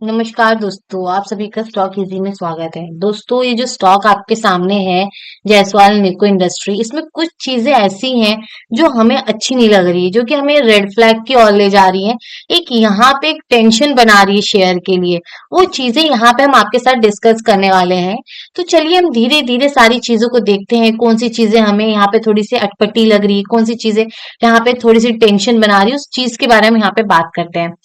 नमस्कार दोस्तों, आप सभी का स्टॉक इजी में स्वागत है। दोस्तों, ये जो स्टॉक आपके सामने है, जायसवाल निको इंडस्ट्री, इसमें कुछ चीजें ऐसी हैं जो हमें अच्छी नहीं लग रही है, जो कि हमें रेड फ्लैग की ओर ले जा रही हैं। एक यहाँ पे एक टेंशन बना रही है शेयर के लिए। वो चीजें यहाँ पे हम आपके साथ डिस्कस करने वाले हैं। तो चलिए हम धीरे धीरे सारी चीजों को देखते हैं, कौन सी चीजें हमें यहाँ पे थोड़ी सी अटपटी लग रही है, कौन सी चीजें यहाँ पे थोड़ी सी टेंशन बना रही है, उस चीज के बारे में यहाँ पे बात करते हैं।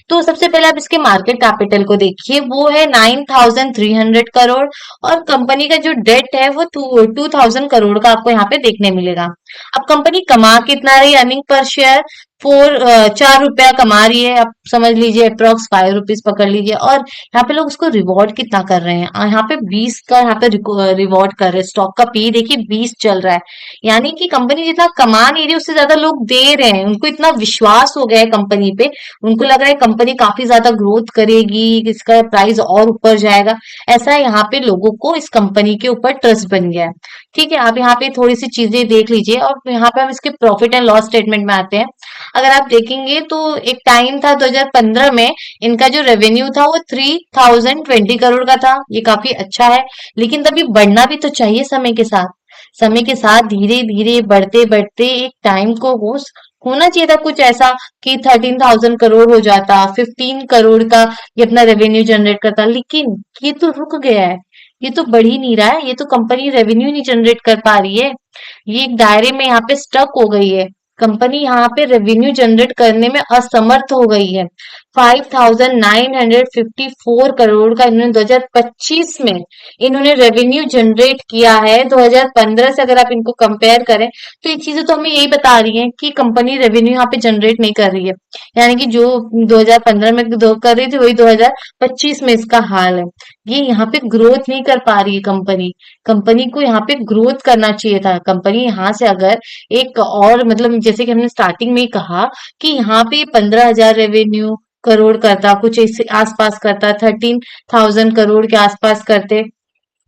तो सबसे पहले आप इसके मार्केट कैपिटल को देखिए, वो है 9,300 करोड़। और कंपनी का जो डेट है वो 2,000 करोड़ का आपको यहाँ पे देखने मिलेगा। अब कंपनी कमा कितना रही, अर्निंग पर शेयर 4 रुपया कमा रही है। आप समझ लीजिए अप्रोक्स 5 रुपीज पकड़ लीजिए। और यहाँ पे लोग उसको रिवॉर्ड कितना कर रहे हैं, यहाँ पे 20 का यहाँ पे रिवॉर्ड कर रहे हैं। स्टॉक का पी देखिए 20 चल रहा है। यानी कि कंपनी जितना कमा नहीं रही उससे ज्यादा लोग दे रहे हैं। उनको इतना विश्वास हो गया है कंपनी पे, उनको लग रहा है कंपनी काफी ज्यादा ग्रोथ करेगी, इसका प्राइस और ऊपर जाएगा। ऐसा यहाँ पे लोगों को इस कंपनी के ऊपर ट्रस्ट बन गया है। ठीक है, आप यहाँ पे थोड़ी सी चीजें देख लीजिए और यहाँ पे हम इसके प्रॉफिट एंड लॉस स्टेटमेंट में आते हैं। अगर आप देखेंगे तो एक टाइम था 2015 में, इनका जो रेवेन्यू था वो 3,020 करोड़ का था। ये काफी अच्छा है, लेकिन तभी बढ़ना भी तो चाहिए समय के साथ। समय के साथ धीरे धीरे बढ़ते बढ़ते एक टाइम को होना चाहिए था कुछ ऐसा कि 13,000 करोड़ हो जाता, 15 करोड़ का ये अपना रेवेन्यू जनरेट करता। लेकिन ये तो रुक गया है, ये तो बढ़ ही नहीं रहा है, ये तो कंपनी रेवेन्यू नहीं जनरेट कर पा रही है। ये एक दायरे में यहाँ पे स्टक हो गई है। कंपनी यहाँ पे रेवेन्यू जनरेट करने में असमर्थ हो गई है। 5,954 करोड़ का इन्होंने 2025 में इन्होंने रेवेन्यू जनरेट किया है। 2015 से अगर आप इनको कंपेयर करें तो ये चीजें तो हमें यही बता रही हैं कि कंपनी रेवेन्यू यहाँ पे जनरेट नहीं कर रही है। यानी कि जो 2015 में कर रही थी वही 2025 में इसका हाल है। ये यहाँ पे ग्रोथ नहीं कर पा रही है कंपनी। कंपनी को यहाँ पे ग्रोथ करना चाहिए था। कंपनी यहाँ से अगर एक और मतलब जैसे कि हमने स्टार्टिंग में ही कहा कि यहाँ पे 15,000 रेवेन्यू करोड़ करता, कुछ इस आसपास करता, 13,000 करोड़ के आसपास करते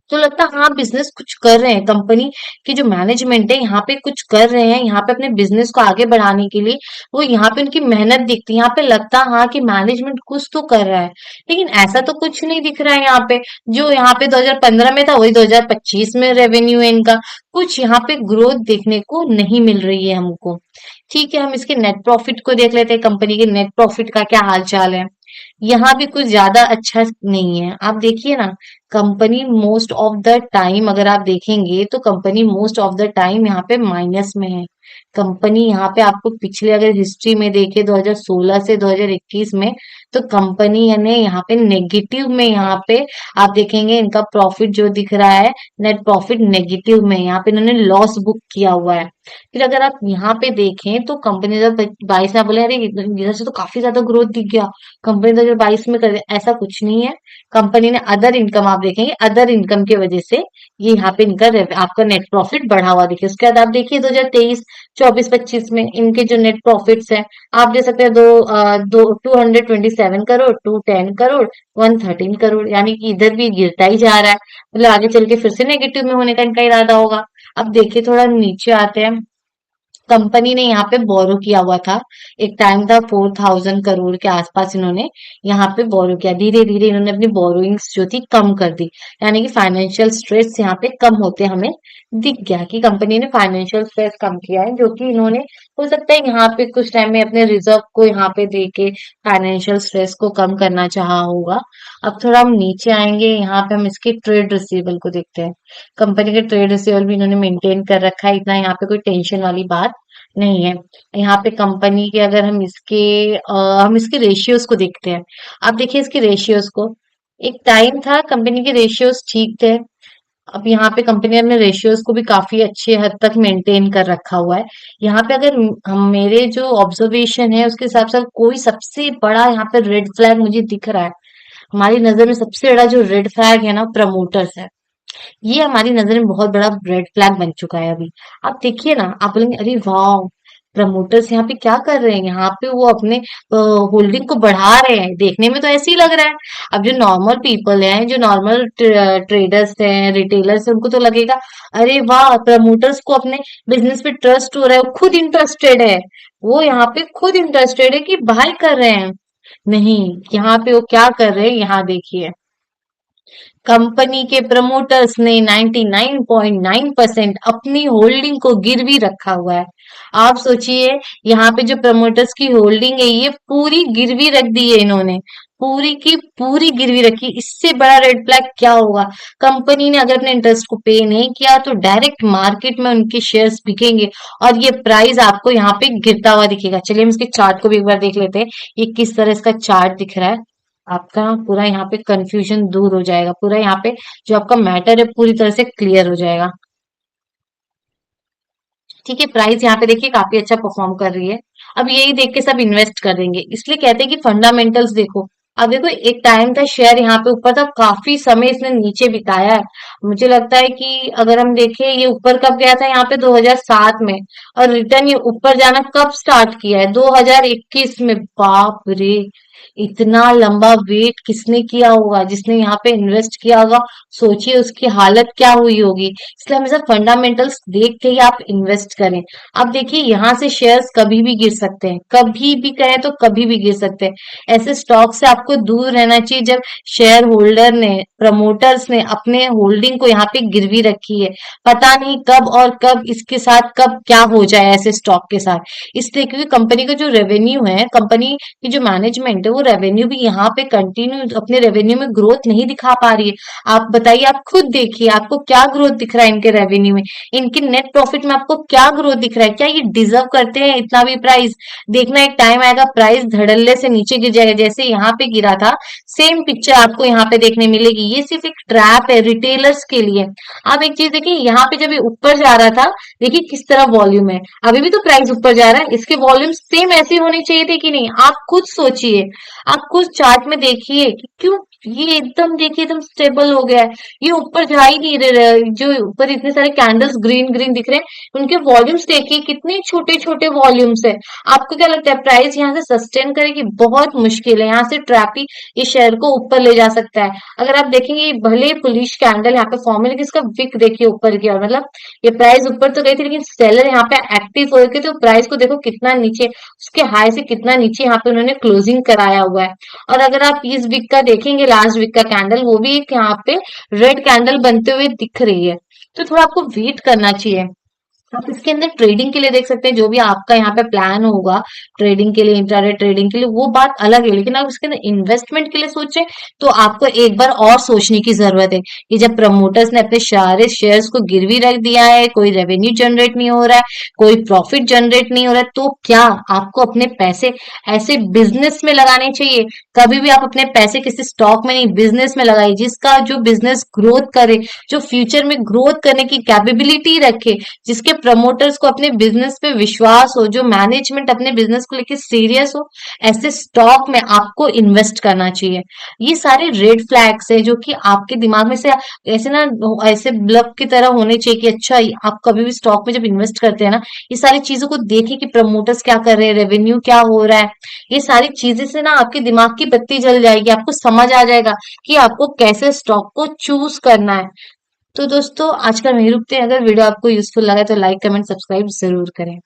तो लगता हाँ बिजनेस कुछ कर रहे हैं। कंपनी की जो मैनेजमेंट है यहाँ पे कुछ कर रहे हैं, यहाँ पे अपने बिजनेस को आगे बढ़ाने के लिए वो यहाँ पे उनकी मेहनत दिखती है। यहाँ पे लगता हाँ कि मैनेजमेंट कुछ तो कर रहा है, लेकिन ऐसा तो कुछ नहीं दिख रहा है यहाँ पे। जो यहाँ पे 2015 में था वही 2025 में रेवेन्यू है इनका। कुछ यहाँ पे ग्रोथ देखने को नहीं मिल रही है हमको। ठीक है, हम इसके नेट प्रॉफिट को देख लेते हैं, कंपनी के नेट प्रॉफिट का क्या हाल चाल है। यहाँ भी कुछ ज्यादा अच्छा नहीं है। आप देखिए ना, company most of the time अगर आप देखेंगे तो company most of the time यहाँ पे माइनस में है। कंपनी यहाँ पे आपको पिछले अगर हिस्ट्री में देखे 2016 से 2021 में, तो कंपनी ने यहाँ पे नेगेटिव में, यहाँ पे आप देखेंगे इनका प्रॉफिट जो दिख रहा है, नेट प्रॉफिट नेगेटिव में, यहाँ पे इन्होंने लॉस बुक किया हुआ है। फिर अगर आप यहाँ पे देखें तो कंपनी 2022 में, आप बोले अरे इधर से तो काफी ज्यादा ग्रोथ दिख गया, कंपनी 2022 में कर दिया। ऐसा कुछ नहीं है। कंपनी ने अदर इनकम, आप देखेंगे अदर इनकम की वजह से ये यहाँ पे इनका आपका नेट प्रॉफिट बढ़ा हुआ देखिए। उसके बाद आप देखिए 2023, 24, 25 में इनके जो नेट प्रॉफिट्स हैं, आप देख सकते हैं 227 करोड़, 210 करोड़, 113 करोड़। यानी कि इधर भी गिरता ही जा रहा है, मतलब आगे चल के फिर से नेगेटिव में होने का इनका इरादा होगा। अब देखिए थोड़ा नीचे आते हैं। कंपनी ने यहाँ पे बोरो किया हुआ था, एक टाइम था 4,000 करोड़ के आसपास इन्होंने यहाँ पे बोरो किया। धीरे धीरे इन्होंने अपनी बोरोइंग्स जो थी कम कर दी। यानी कि फाइनेंशियल स्ट्रेस यहाँ पे कम होते हमें दिख गया कि कंपनी ने फाइनेंशियल स्ट्रेस कम किया है, जो कि इन्होंने हो सकता है यहाँ पे कुछ टाइम में अपने रिजर्व को यहाँ पे दे के फाइनेंशियल स्ट्रेस को कम करना चाहा होगा। अब थोड़ा हम नीचे आएंगे, यहाँ पे हम इसके ट्रेड रिसीवेबल को देखते हैं। कंपनी के ट्रेड रिसीवेबल भी इन्होंने मेंटेन कर रखा है, इतना यहाँ पे कोई टेंशन वाली बात नहीं है। यहाँ पे कंपनी के अगर हम इसके रेशियोज को देखते हैं। आप देखिए इसके रेशियोज को, एक टाइम था कंपनी के रेशियोज ठीक थे। अब यहाँ पे कंपनी ने अपने रेशियोज को भी काफी अच्छे हद तक मेंटेन कर रखा हुआ है। यहाँ पे अगर हम मेरे जो ऑब्जर्वेशन है उसके हिसाब से कोई सबसे बड़ा यहाँ पे रेड फ्लैग मुझे दिख रहा है। हमारी नजर में सबसे बड़ा जो रेड फ्लैग है ना, प्रमोटर्स है। ये हमारी नजर में बहुत बड़ा रेड फ्लैग बन चुका है अभी। आप देखिए ना, आप बोलेंगे अरे वाह, प्रमोटर्स यहाँ पे क्या कर रहे हैं, यहाँ पे वो अपने होल्डिंग को बढ़ा रहे हैं। देखने में तो ऐसे ही लग रहा है। अब जो नॉर्मल पीपल हैं, जो नॉर्मल ट्रेडर्स हैं, रिटेलर्स हैं, उनको तो लगेगा अरे वाह, प्रमोटर्स को अपने बिजनेस पे ट्रस्ट हो रहा है, वो खुद इंटरेस्टेड है, वो यहाँ पे खुद इंटरेस्टेड है कि बाय कर रहे हैं। नहीं, यहाँ पे वो क्या कर रहे हैं, यहाँ देखिए। कंपनी के प्रमोटर्स ने 99.9% अपनी होल्डिंग को गिरवी रखा हुआ है। आप सोचिए, यहाँ पे जो प्रमोटर्स की होल्डिंग है ये पूरी गिरवी रख दी है इन्होंने, पूरी की पूरी गिरवी रखी। इससे बड़ा रेड फ्लैग क्या होगा? कंपनी ने अगर अपने इंटरेस्ट को पे नहीं किया तो डायरेक्ट मार्केट में उनके शेयर्स बिकेंगे और ये प्राइस आपको यहाँ पे गिरता हुआ दिखेगा। चलिए हम इसके चार्ट को भी एक बार देख लेते हैं, ये किस तरह इसका चार्ट दिख रहा है। आपका पूरा यहाँ पे कंफ्यूजन दूर हो जाएगा, पूरा यहाँ पे जो आपका मैटर है पूरी तरह से क्लियर हो जाएगा। ठीक है, प्राइस यहाँ पे देखिए काफी अच्छा परफॉर्म कर रही है। अब यही देख के सब इन्वेस्ट कर देंगे, इसलिए कहते हैं कि फंडामेंटल्स देखो। अब देखो, एक टाइम था शेयर यहाँ पे ऊपर था, काफी समय इसने नीचे बिताया है। मुझे लगता है कि अगर हम देखें ये ऊपर कब गया था, यहाँ पे 2007 में, और रिटर्न ये ऊपर जाना कब स्टार्ट किया है, 2021 में। बाप रे, इतना लंबा वेट किसने किया होगा? जिसने यहाँ पे इन्वेस्ट किया होगा, सोचिए उसकी हालत क्या हुई होगी। इसलिए हमेशा फंडामेंटल्स देख के ही आप इन्वेस्ट करें। अब देखिए, यहाँ से शेयर्स कभी भी गिर सकते हैं, कभी भी कहें तो कभी भी गिर सकते हैं। ऐसे स्टॉक से आपको दूर रहना चाहिए जब शेयर होल्डर ने, प्रमोटर्स ने अपने होल्डिंग को यहाँ पे गिरवी रखी है। पता नहीं कब और कब इसके साथ कब क्या हो जाए ऐसे स्टॉक के साथ। इसलिए क्योंकि कंपनी का जो रेवेन्यू है, कंपनी की जो मैनेजमेंट है, वो रेवेन्यू भी यहाँ पे कंटिन्यू अपने रेवेन्यू में ग्रोथ नहीं दिखा पा रही है। आप बताइए, आप खुद देखिए आपको क्या ग्रोथ दिख रहा है इनके रेवेन्यू में, इनके नेट प्रॉफिट में आपको क्या ग्रोथ दिख रहा है? क्या ये डिजर्व करते हैं इतना भी प्राइस? देखना, एक टाइम आएगा प्राइस धड़ल्ले से नीचे गिर जाएगा, जैसे यहाँ पे गिरा था। सेम पिक्चर आपको यहाँ पे देखने मिलेगी। ये सिर्फ एक ट्रैप है रिटेलर्स के लिए। आप एक चीज देखिए, यहाँ पे जब ये ऊपर जा रहा था, देखिए किस तरह वॉल्यूम है। अभी भी तो प्राइस ऊपर जा रहा है, इसके वॉल्यूम सेम ऐसे होने चाहिए थे कि नहीं? आप खुद सोचिए, आप खुद चार्ट में देखिए कि क्यों ये एकदम, देखिए एकदम स्टेबल हो गया है। ये ऊपर जा ही नहीं रहे, जो ऊपर इतने सारे कैंडल्स ग्रीन ग्रीन दिख रहे हैं, उनके वॉल्यूम्स देखिए कितने छोटे छोटे वॉल्यूम्स है। आपको क्या लगता है प्राइस यहाँ से सस्टेन करेगी? बहुत मुश्किल है। यहाँ से ट्रैप ही इस शेयर को ऊपर ले जा सकता है। अगर आप देखेंगे, भले बुलिश कैंडल यहाँ पे फॉर्म है, लेकिन इसका विक देखिए ऊपर की ओर, मतलब ये प्राइस ऊपर तो गई थी, लेकिन सेलर यहाँ पे एक्टिव हो गए, तो प्राइस को देखो कितना नीचे, उसके हाई से कितना नीचे यहाँ पे उन्होंने क्लोजिंग कराया हुआ है। और अगर आप इस वीक का देखेंगे, लास्ट वीक का कैंडल, वो भी एक यहाँ पे रेड कैंडल बनते हुए दिख रही है। तो थोड़ा आपको वेट करना चाहिए। आप इसके अंदर ट्रेडिंग के लिए देख सकते हैं, जो भी आपका यहाँ पे प्लान होगा ट्रेडिंग के लिए, इंट्राडे ट्रेडिंग के लिए, वो बात अलग है। लेकिन आप इसके अंदर इन्वेस्टमेंट के लिए सोचें तो आपको एक बार और सोचने की जरूरत है कि जब प्रमोटर्स ने अपने सारे शेयर्स को गिरवी रख दिया है, कोई रेवेन्यू जनरेट नहीं हो रहा है, कोई प्रॉफिट जनरेट नहीं हो रहा है, तो क्या आपको अपने पैसे ऐसे बिजनेस में लगाने चाहिए? कभी भी आप अपने पैसे किसी स्टॉक में नहीं, बिजनेस में लगाइए, जिसका जो बिजनेस ग्रोथ करे, जो फ्यूचर में ग्रोथ करने की कैपेबिलिटी रखे, जिसके प्रमोटर्स को अपने बिजनेस पे विश्वास हो, जो मैनेजमेंट अपने बिजनेस को लेकर सीरियस हो, ऐसे स्टॉक में आपको इन्वेस्ट करना चाहिए। ये सारे रेड फ्लैग्स है जो कि आपके दिमाग में से ऐसे ना, ऐसे ब्लफ की तरह होने चाहिए कि अच्छा, आप कभी भी स्टॉक में जब इन्वेस्ट करते हैं ना, ये सारी चीजों को देखिए कि प्रमोटर्स क्या कर रहे हैं, रेवेन्यू क्या हो रहा है। ये सारी चीजें से ना आपके दिमाग की बत्ती जल जाएगी, आपको समझ आ जाएगा कि आपको कैसे स्टॉक को चूज करना है। तो दोस्तों, आजकल वहीं रुकते हैं। अगर वीडियो आपको यूजफुल लगा तो लाइक कमेंट सब्सक्राइब जरूर करें।